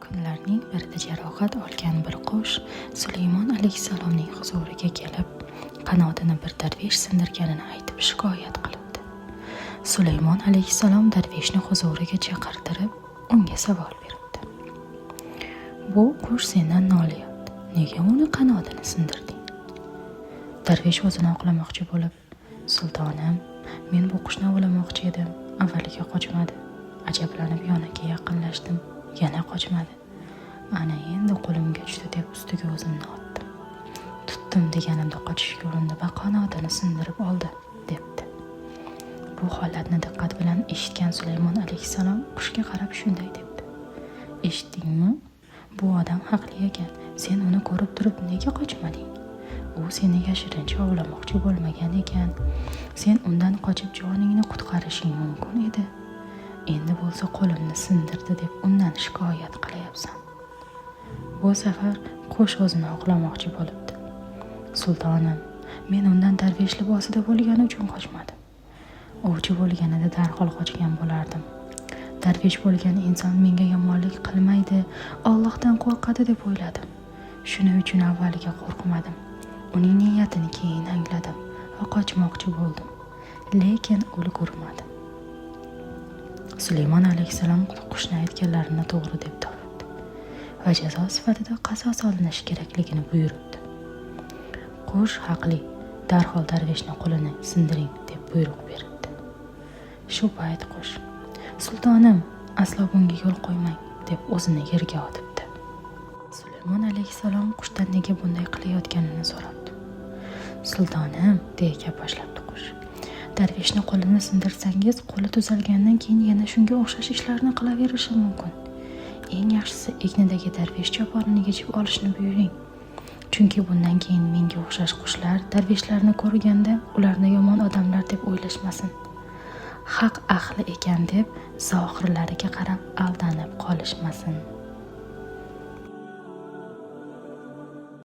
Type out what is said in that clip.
Kunlarning birida jarohat olgan bir qush Sulaymon alayhissalomning huzuriga kelib, qanotini bir darvesh sindirganini aytib shikoyat qilibdi. Sulaymon alayhissalom darveshni huzuriga chaqirtirib, unga savol beribdi. Bu qush sendan nolayapti. Nega uni qanotini sindirding? Darvesh o'zini oqlamoqchi bo'lib, sultonim, men bu qushni ovlamoqchi edim. Avvaliga qochmadi. Ajablanib yoniga yaqinlashdim. Yana qochmadi. Ana endi qo'limga tushdi deb ustiga o'zimni otdim. Tutdim deganimda qochishga urindi va qanotini sindirib oldi, debdi. Bu holatni diqqat bilan eshitgan Sulaymon alayhissalom qushga qarab shunday debdi. Eshitdingmi? Bu odam haqli ekan. Sen uni ko'rib turib nega qochmading? U seni yashirincha ovlamoqchi bo'lmagan ekan. Sen undan qochib joningni qutqarishing mumkin edi. Endi bo'lsa qo'limni sindirdi deb undan shikoyat qilyapsan. Bu safar qush o'zini oqlamoqchi bo'libdi. Sultonim, men undan darvesh libosida bo'lgani uchun qochmadim. Ovchi bo'lganida darhol qochgan bo'lardim. Darvesh bo'lgan inson menga yomonlik qilmaydi, Allohdan qo'rqadi deb o'yladim. Shuning uchun avvaliga qo'rqmadim. Uning niyatini keyin angladim va qochmoqchi bo'ldim. Lekin ulgurmadim. Sulaymon alayhissalom qushni aytganlarini to'g'ri deb topdi va jazo sifatida qasos olinishi kerakligini buyuribdi. Qush haqli, darhol darveshni qo'lini sindiring deb buyruq beribdi. Shu payt qush, sultonim, aslo bunga yo'l qo'ymang deb o'zini yerga otibdi. Sulaymon alayhissalom qushdan nega bunday qilayotganini so'rabdi. Sultonim, deya gap boshlabdi qush. Darveshni qo'lini sindirsangiz, qo'li tuzalgandan keyin yana shunga o'xshash ishlarni qilaverishi mumkin. Eng yaxshisi egnidagi darvesh choponini yechib olishni buyuring. Chunki bundan keyin menga o'xshash qushlar darveshlarni ko'rganda ularni yomon odamlar deb o'ylashmasin. Haq ahli ekan deb zohirlariga qarab aldanib qolishmasin.